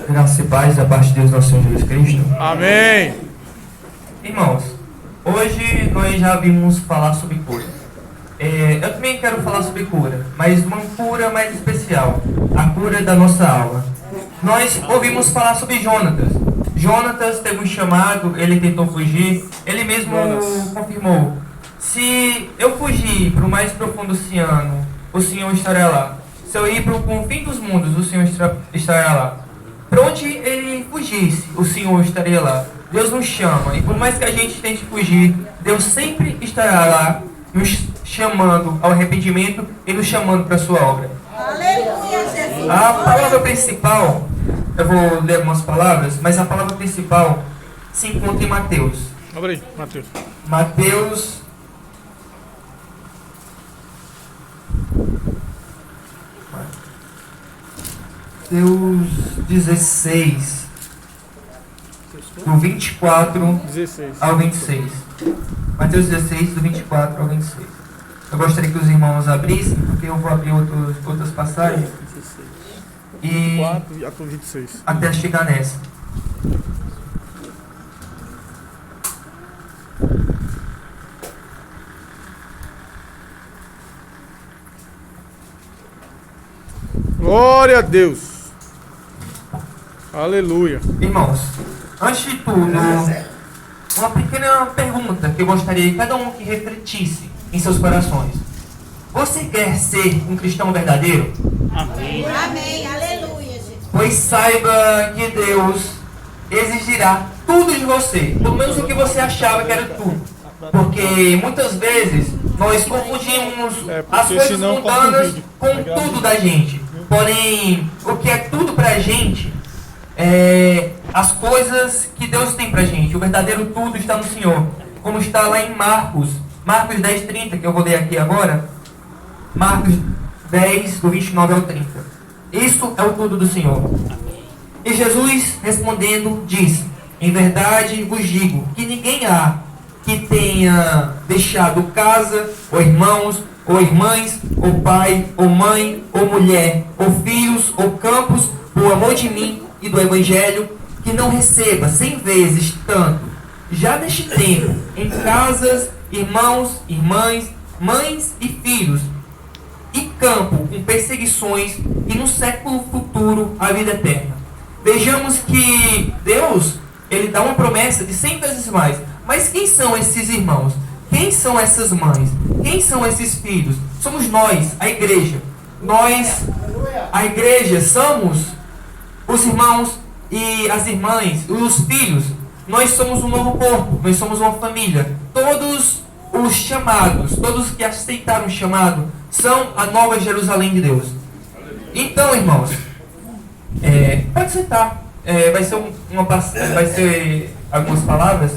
Graça e paz da parte de Deus, nosso Senhor Jesus Cristo. Amém. Irmãos, hoje nós já vimos falar sobre cura. Eu também quero falar sobre cura, mas uma cura mais especial, a cura da nossa alma. Nós ouvimos falar sobre Jonatas. Jonatas teve um chamado, ele tentou fugir, ele mesmo confirmou: se eu fugir para o mais profundo oceano, o Senhor estará lá. Se eu ir para o confim dos mundos, o Senhor estará lá. Para onde ele fugisse, o Senhor estaria lá. Deus nos chama, e por mais que a gente tente fugir, Deus sempre estará lá, nos chamando ao arrependimento e nos chamando para a sua obra. Aleluia, Jesus. A palavra principal, eu vou ler algumas palavras, mas a palavra principal se encontra em Mateus. Abre aí, Mateus. Mateus 16, do 24 16. ao 26. Mateus 16, do 24 ao 26. Eu gostaria que os irmãos abrissem, porque eu vou abrir outras passagens. 16. E 4 até 26. até chegar nessa. Glória a Deus. Aleluia. Irmãos, antes de tudo, uma pequena pergunta que eu gostaria que cada um que refletisse em seus corações. Você quer ser um cristão verdadeiro? Amém. Aleluia, Jesus. Pois saiba que Deus exigirá tudo de você, pelo menos o que você achava que era tudo. Porque muitas vezes nós confundimos as coisas mundanas com tudo da gente. Porém, o que é tudo pra gente é as coisas que Deus tem pra gente. O verdadeiro tudo está no Senhor. Como está lá em Marcos 10:30, que eu vou ler aqui agora. Marcos 10, do 29 ao 30. Isso é o tudo do Senhor. E Jesus, respondendo, disse: em verdade vos digo que ninguém há que tenha deixado casa, ou irmãos, ou irmãs, ou pai, ou mãe, ou mulher, ou filhos, ou campos, por amor de mim e do Evangelho, que não receba 100 vezes tanto, já neste tempo, em casas, irmãos, irmãs, mães e filhos, e campo com perseguições, e no século futuro a vida eterna. Vejamos que Deus, Ele dá uma promessa de 100 vezes mais. Mas quem são esses irmãos? Quem são essas mães? Quem são esses filhos? Somos nós, a igreja. Nós, a igreja, somos os irmãos e as irmãs, os filhos. Nós somos um novo corpo, nós somos uma família. Todos os chamados, todos que aceitaram o chamado, são a nova Jerusalém de Deus. Então, irmãos, pode sentar. Vai ser algumas palavras.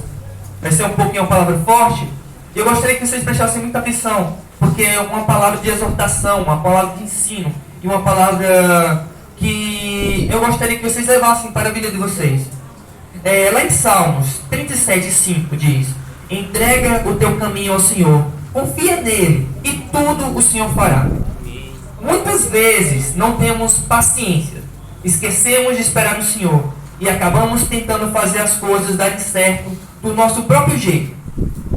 Vai ser um pouquinho uma palavra forte. E eu gostaria que vocês prestassem muita atenção, porque é uma palavra de exortação, uma palavra de ensino, e uma palavra que eu gostaria que vocês levassem para a vida de vocês. Lá em Salmos 37:5 diz: entrega o teu caminho ao Senhor, confia nele, e tudo o Senhor fará. Muitas vezes não temos paciência, esquecemos de esperar no Senhor, e acabamos tentando fazer as coisas darem certo do nosso próprio jeito.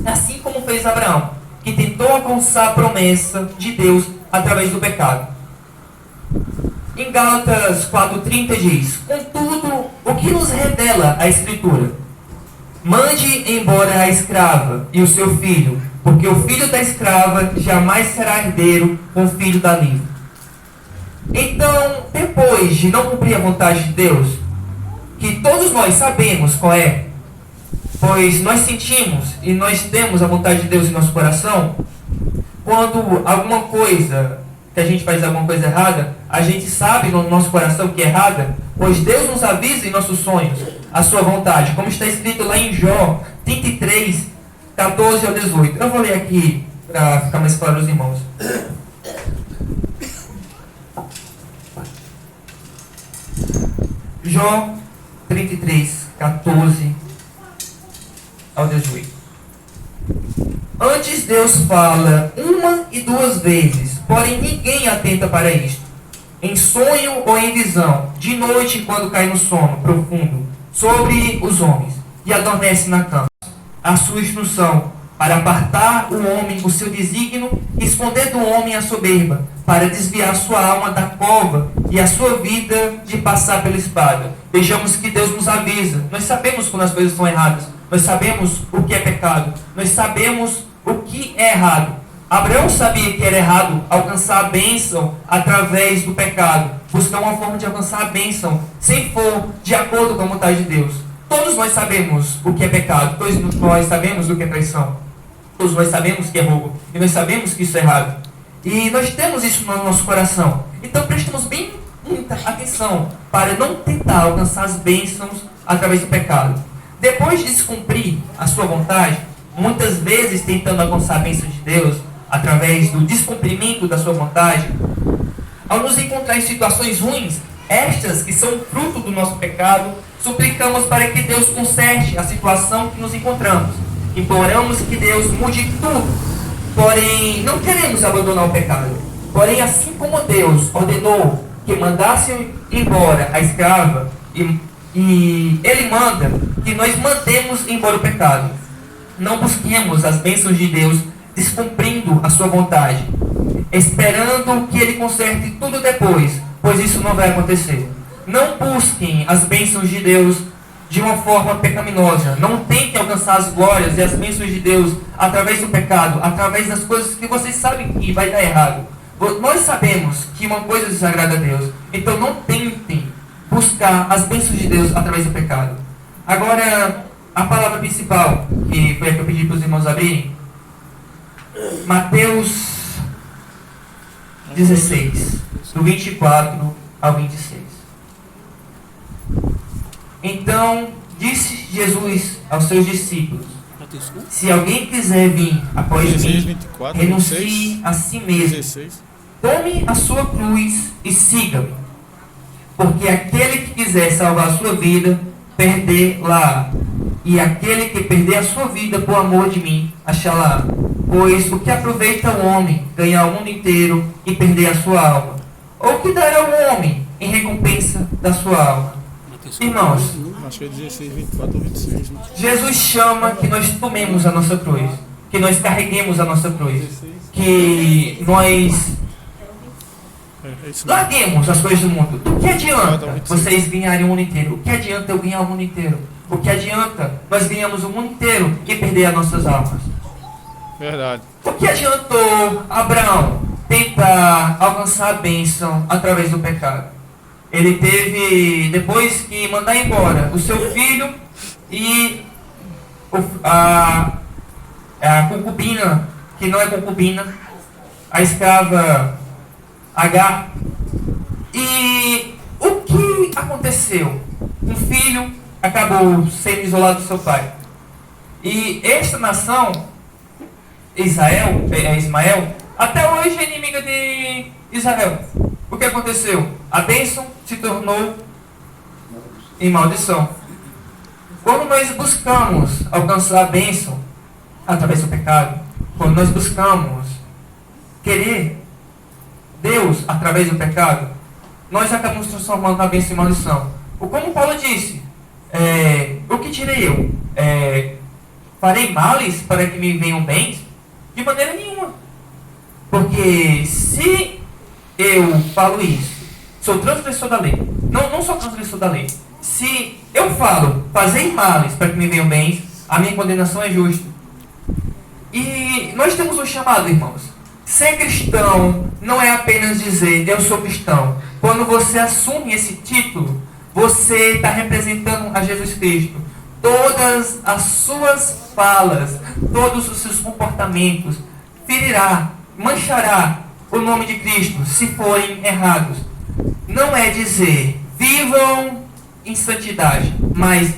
Assim como fez Abraão, que tentou alcançar a promessa de Deus através do pecado. Em Gálatas 4:30 diz: contudo, o que nos revela a Escritura? Mande embora a escrava e o seu filho, porque o filho da escrava jamais será herdeiro com o filho da livre. Então, depois de não cumprir a vontade de Deus, que todos nós sabemos qual é, pois nós sentimos e nós temos a vontade de Deus em nosso coração, quando alguma coisa, que a gente faz alguma coisa errada, a gente sabe no nosso coração que é errada, pois Deus nos avisa em nossos sonhos a sua vontade, como está escrito lá em Jó 33, 14 ao 18. Eu vou ler aqui para ficar mais claro aos irmãos. Jó 33, 14 ao 18. Antes Deus fala uma e duas vezes, porém ninguém atenta para isto. em sonho ou em visão, de noite quando cai no sono profundo, sobre os homens, e adormece na cama. A sua instrução para apartar o homem o seu desígnio, e esconder do homem a soberba, para desviar sua alma da cova e a sua vida de passar pela espada. Vejamos que Deus nos avisa. Nós sabemos quando as coisas estão erradas. Nós sabemos o que é pecado. Nós sabemos o que é errado. Abraão sabia que era errado alcançar a bênção através do pecado. Buscar uma forma de alcançar a bênção sem for de acordo com a vontade de Deus. Todos nós sabemos o que é pecado. Todos nós sabemos o que é traição. Todos nós sabemos que é roubo. E nós sabemos que isso é errado. E nós temos isso no nosso coração. Então prestamos bem muita atenção para não tentar alcançar as bênçãos através do pecado. Depois de descumprir a sua vontade, muitas vezes tentando alcançar a bênção de Deus através do descumprimento da sua vontade, ao nos encontrar em situações ruins, estas que são fruto do nosso pecado, suplicamos para que Deus conserte a situação que nos encontramos. Imploramos que Deus mude tudo. Porém, não queremos abandonar o pecado. Porém, assim como Deus ordenou que mandasse embora a escrava, e Ele manda que nós mandemos embora o pecado. Não busquemos as bênçãos de Deus descumprindo a sua vontade, esperando que Ele conserte tudo depois, pois isso não vai acontecer. Não busquem as bênçãos de Deus de uma forma pecaminosa. Não tentem alcançar as glórias e as bênçãos de Deus através do pecado, através das coisas que vocês sabem que vai dar errado. Nós sabemos que uma coisa desagrada a Deus. Então não tentem buscar as bênçãos de Deus através do pecado. Agora, a palavra principal, que foi a que eu pedi para os irmãos abrirem, Mateus 16, do 24 ao 26. Então disse Jesus aos seus discípulos: se alguém quiser vir após mim, renuncie a si mesmo, tome a sua cruz e siga-me. Porque aquele que quiser salvar a sua vida, perder-la. E aquele que perder a sua vida por amor de mim, achá-la. Pois o que aproveita o homem ganhar o mundo inteiro e perder a sua alma? Ou o que dará o homem em recompensa da sua alma? Irmãos, acho que é 16, 24 ou 26. Né? Jesus chama que nós tomemos a nossa cruz, que nós carreguemos a nossa cruz, que nós larguemos as coisas do mundo. Do que adianta vocês ganharem o mundo inteiro? O que adianta eu ganhar o mundo inteiro? O que adianta nós ganhamos o mundo inteiro e perder as nossas almas? Verdade. O que adiantou Abraão tentar alcançar a bênção através do pecado? Ele teve, depois que mandar embora o seu filho e a concubina, que não é concubina, a escrava Agar. E o que aconteceu? Um filho acabou sendo isolado do seu pai. E esta nação, Ismael, até hoje é inimiga de Israel. O que aconteceu? A bênção se tornou em maldição. Quando nós buscamos alcançar a bênção através do pecado, quando nós buscamos querer Deus através do pecado, nós acabamos transformando a bênção em maldição. Como Paulo disse, o que direi eu? Farei males para que me venham bens? De maneira nenhuma. Porque se eu falo isso, sou transgressor da lei. Não sou transgressor da lei. Se eu falo, fazei males para que me venham bens, a minha condenação é justa. E nós temos um chamado, irmãos. Ser cristão não é apenas dizer, eu sou cristão. Quando você assume esse título, você está representando a Jesus Cristo. Todas as suas falas, todos os seus comportamentos, ferirá, manchará o nome de Cristo, se forem errados. Não é dizer, vivam em santidade, mas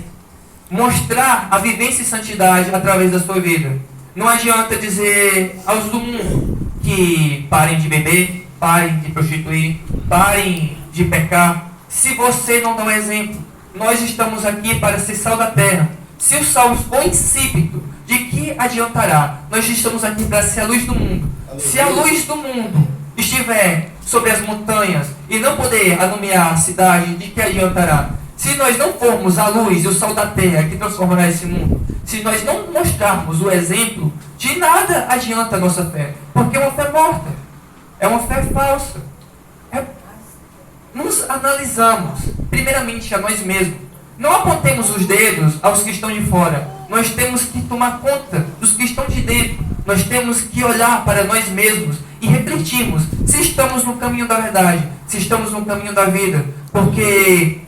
mostrar a vivência em santidade através da sua vida. Não adianta dizer aos do mundo que parem de beber, parem de prostituir, parem de pecar, se você não dá um exemplo. Nós estamos aqui para ser sal da terra. Se o sal for insípido, de que adiantará? Nós estamos aqui para ser a luz do mundo. Se a luz do mundo estiver sobre as montanhas e não poder alumiar a cidade, de que adiantará? Se nós não formos a luz e o sol da terra que transformará esse mundo, se nós não mostrarmos o exemplo, de nada adianta a nossa fé, porque é uma fé morta, é uma fé falsa. Nos analisamos, primeiramente a nós mesmos. Não apontemos os dedos aos que estão de fora. Nós temos que tomar conta dos que estão de dentro. Nós temos que olhar para nós mesmos e refletirmos se estamos no caminho da verdade, se estamos no caminho da vida. Porque,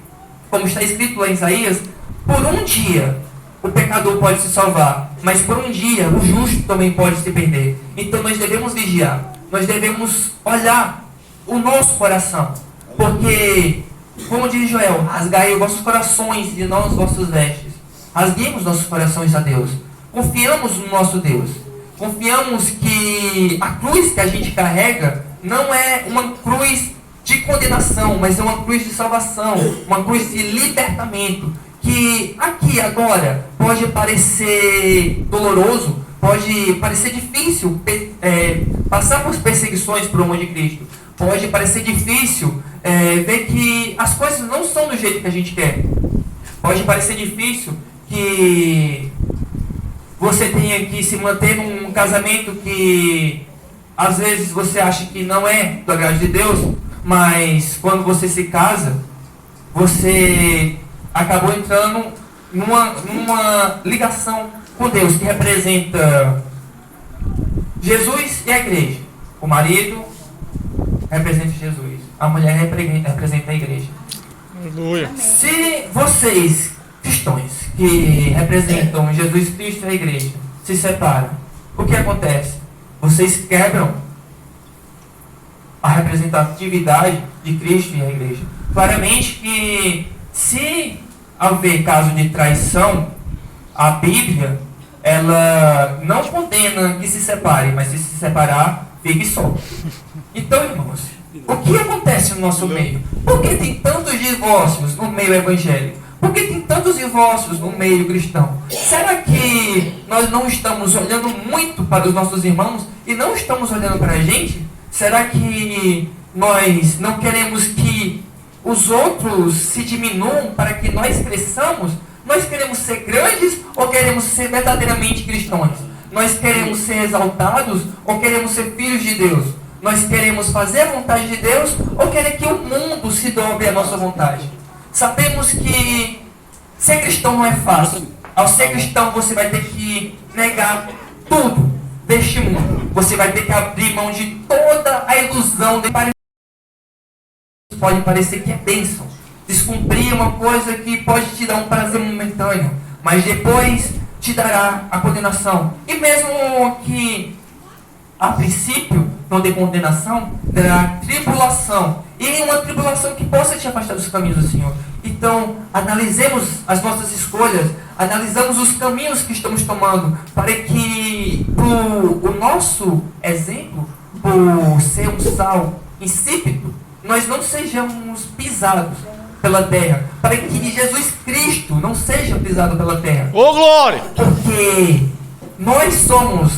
como está escrito lá em Isaías, por um dia o pecador pode se salvar, mas por um dia o justo também pode se perder. Então nós devemos vigiar, nós devemos olhar o nosso coração. Porque, como diz Joel, rasgai os vossos corações e não os vossos vestes. Rasguemos nossos corações a Deus. Confiamos no nosso Deus. Confiamos que a cruz que a gente carrega não é uma cruz de condenação, mas é uma cruz de salvação, uma cruz de libertamento. Que aqui agora pode parecer doloroso, pode parecer difícil passar por perseguições por amor de Cristo. Pode parecer difícil ver que as coisas não são do jeito que a gente quer. Pode parecer difícil que você tenha que se manter num casamento que às vezes você acha que não é do agrado de Deus, mas quando você se casa, você acabou entrando numa ligação com Deus, que representa Jesus e a igreja. O marido representa Jesus, a mulher representa a igreja. Aleluia. Se vocês, cristãos, que representam Jesus Cristo e a igreja, se separam, o que acontece? Vocês quebram a representatividade de Cristo e a igreja. Claramente que, se haver caso de traição, a Bíblia, ela não condena que se separe, mas se separar, fique só. Então, irmãos, o que acontece no nosso meio? Por que tem tantos divórcios no meio evangélico? Por que tem tantos divórcios no meio cristão? Será que nós não estamos olhando muito para os nossos irmãos e não estamos olhando para a gente? Será que nós não queremos que os outros se diminuam para que nós cresçamos? Nós queremos ser grandes ou queremos ser verdadeiramente cristãos? Nós queremos ser exaltados ou queremos ser filhos de Deus? Nós queremos fazer a vontade de Deus ou querer que o mundo se dobre à nossa vontade? Sabemos que ser cristão não é fácil. Ao ser cristão você vai ter que negar tudo deste mundo. Você vai ter que abrir mão de toda a ilusão de pode parecer que é bênção. Descumprir uma coisa que pode te dar um prazer momentâneo, mas depois te dará a condenação. E mesmo que a princípio não dê condenação, terá tribulação. E uma tribulação que possa te afastar dos caminhos do Senhor. Então, analisemos as nossas escolhas, analisamos os caminhos que estamos tomando, para que o nosso exemplo, por ser um sal insípido, nós não sejamos pisados pela terra, para que Jesus Cristo não seja pisado pela terra. Ô, glória! Porque nós somos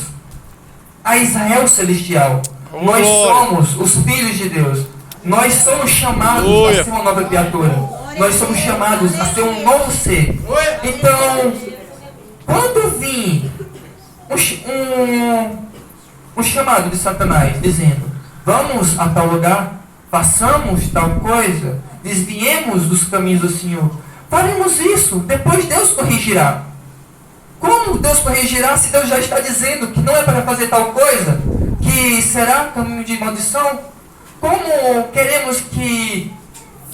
a Israel celestial. Nós somos os filhos de Deus. Nós somos chamados a ser uma nova criatura. Nós somos chamados a ser um novo ser. Então, quando vir um chamado de Satanás dizendo: vamos a tal lugar, façamos tal coisa, desviemos dos caminhos do Senhor, faremos isso, depois Deus corrigirá. Como Deus corrigirá se Deus já está dizendo que não é para fazer tal coisa, que será caminho de maldição? Como queremos que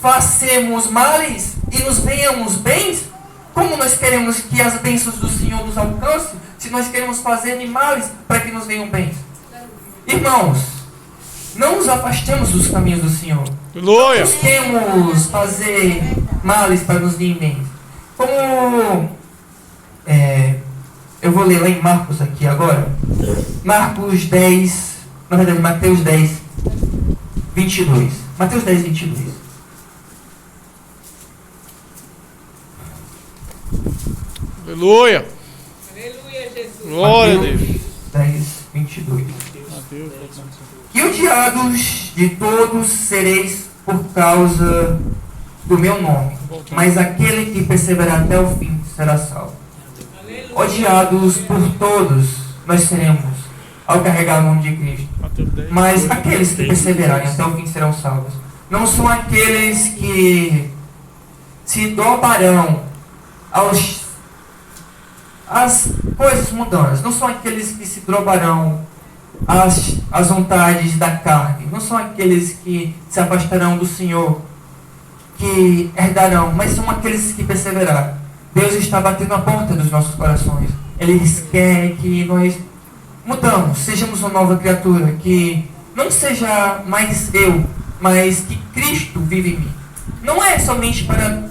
façamos males e nos venhamos bens? Como nós queremos que as bênçãos do Senhor nos alcancem, se nós queremos fazer males para que nos venham bens? Irmãos, não nos afastemos dos caminhos do Senhor. Aleluia! Não busquemos fazer males para nos vir bens. Como eu vou ler lá em Marcos aqui agora. Marcos 10, na verdade, Mateus 10, 22. Mateus 10, 22. Aleluia! Aleluia, Jesus. Glória a Mateus Deus. 10, 22. E o diabo de todos sereis por causa do meu nome, mas aquele que perseverar até o fim será salvo. Odiados por todos nós seremos ao carregar o nome de Cristo, mas aqueles que perseverarem até o fim serão salvos. Não são aqueles que se dobrarão às coisas mundanas, não são aqueles que se dobrarão às vontades da carne, não são aqueles que se afastarão do Senhor, que herdarão, mas são aqueles que perseverarão. Deus está batendo a porta dos nossos corações. Ele quer que nós mudamos, sejamos uma nova criatura, que não seja mais eu, mas que Cristo vive em mim. Não é somente para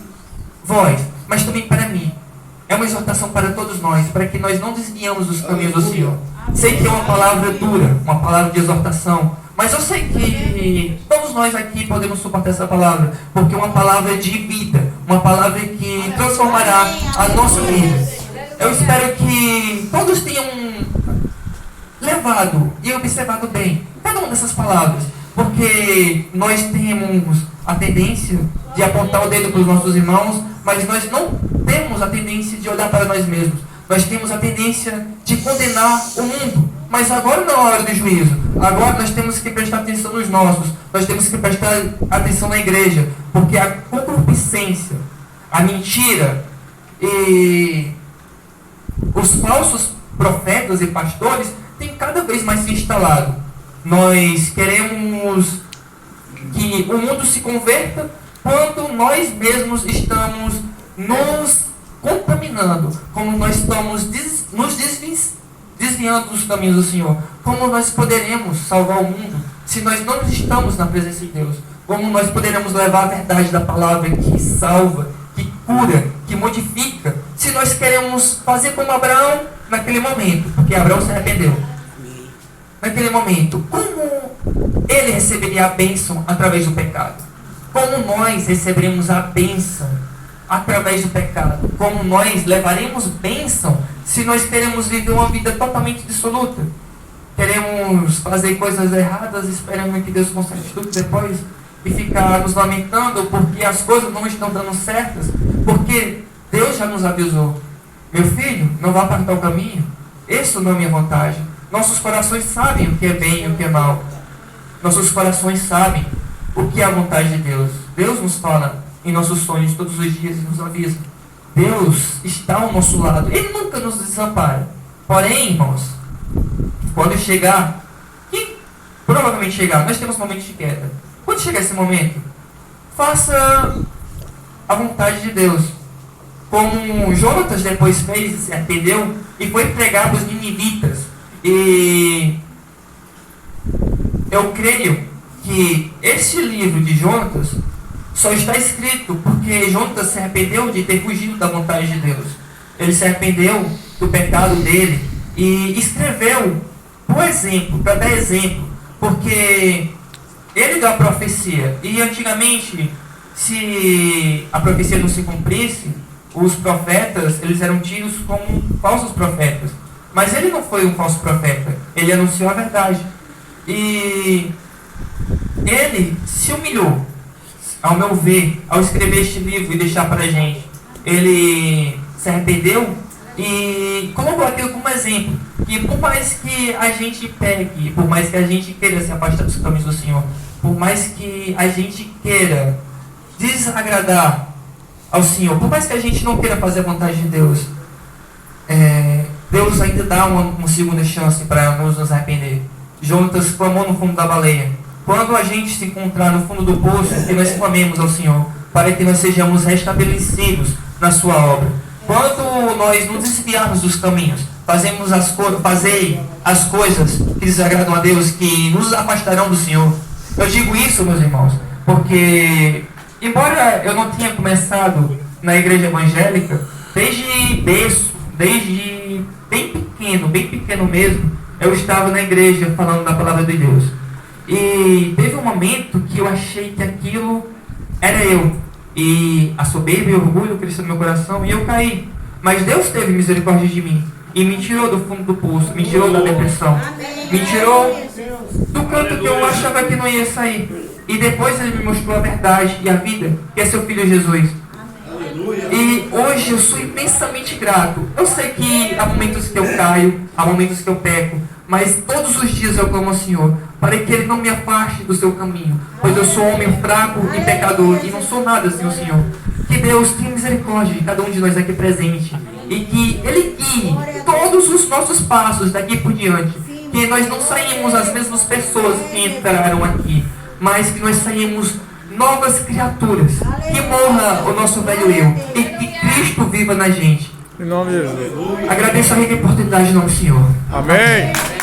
vós, mas também para mim. É uma exortação para todos nós, para que nós não desviamos dos caminhos do Senhor. Sei que é uma palavra dura, uma palavra de exortação, mas eu sei que todos nós aqui podemos suportar essa palavra, porque é uma palavra de vida, uma palavra que transformará a nossa vida. Eu espero que todos tenham levado e observado bem cada uma dessas palavras, porque nós temos a tendência de apontar o dedo para os nossos irmãos, mas nós não temos a tendência de olhar para nós mesmos. Nós temos a tendência de condenar o mundo. Mas agora não é a hora do juízo. Agora nós temos que prestar atenção nos nossos. Nós temos que prestar atenção na igreja. Porque a concupiscência, a mentira e os falsos profetas e pastores têm cada vez mais se instalado. Nós queremos que o mundo se converta quando nós mesmos estamos nos contaminando, como nós estamos nos desviando dos caminhos do Senhor. Como nós poderemos salvar o mundo se nós não estamos na presença de Deus? Como nós poderemos levar a verdade da palavra que salva, que cura, que modifica, se nós queremos fazer como Abraão naquele momento? Porque Abraão se arrependeu. Naquele momento, como ele receberia a bênção através do pecado? Como nós receberemos a bênção através do pecado? Como nós levaremos bênção se nós queremos viver uma vida totalmente dissoluta? Queremos fazer coisas erradas esperando que Deus conserte tudo depois e ficar nos lamentando porque as coisas não estão dando certas? Porque Deus já nos avisou: meu filho, não vá para tal caminho, isso não é minha vontade. Nossos corações sabem o que é bem e o que é mal. Nossos corações sabem o que é a vontade de Deus. Deus nos fala em nossos sonhos todos os dias e nos avisa. Deus está ao nosso lado. Ele nunca nos desampara. Porém, irmãos, quando chegar, que provavelmente chegar, nós temos momentos de queda. Quando chegar esse momento, faça a vontade de Deus. Como Jonatas depois fez, se arrependeu e foi pregar para os ninivitas. E eu creio que esse livro de Jonatas só está escrito porque Jonatas se arrependeu de ter fugido da vontade de Deus. Ele se arrependeu do pecado dele e escreveu por exemplo, para dar exemplo, porque ele deu a profecia. E antigamente, se a profecia não se cumprisse, os profetas, eles eram tidos como falsos profetas. Mas ele não foi um falso profeta, ele anunciou a verdade. E ele se humilhou, ao meu ver, ao escrever este livro e deixar para a gente. Ele se arrependeu e colocou aquilo como exemplo. Que por mais que a gente pegue, por mais que a gente queira se afastar dos caminhos do Senhor, por mais que a gente queira desagradar ao Senhor, por mais que a gente não queira fazer a vontade de Deus, Deus ainda dá uma segunda chance para nos arrepender. Jonatas clamou no fundo da baleia. Quando a gente se encontrar no fundo do poço, que nós clamemos ao Senhor, para que nós sejamos restabelecidos na sua obra. Quando nós nos desviarmos dos caminhos, fazei as coisas que desagradam a Deus, que nos afastarão do Senhor. Eu digo isso, meus irmãos, porque, embora eu não tenha começado na igreja evangélica, desde berço, desde bem pequeno mesmo, eu estava na igreja falando da palavra de Deus. E teve um momento que eu achei que aquilo era eu. E a soberba e o orgulho cresceu no meu coração e eu caí. Mas Deus teve misericórdia de mim e me tirou do fundo do poço, me tirou da depressão, me tirou do canto que eu achava que não ia sair. E depois ele me mostrou a verdade e a vida, que é seu filho Jesus. E hoje eu sou imensamente grato. Eu sei que há momentos que eu caio, há momentos que eu peco, mas todos os dias eu clamo ao Senhor, para que Ele não me afaste do seu caminho, pois eu sou homem fraco e pecador, e não sou nada sem o Senhor. Que Deus tenha misericórdia de cada um de nós aqui presente, e que Ele guie todos os nossos passos daqui por diante, que nós não saímos as mesmas pessoas que entraram aqui, mas que nós saímos novas criaturas, que morra o nosso velho eu, e que Cristo viva na gente. Em nome de Jesus. Agradeço a rica oportunidade em nome do Senhor. Amém.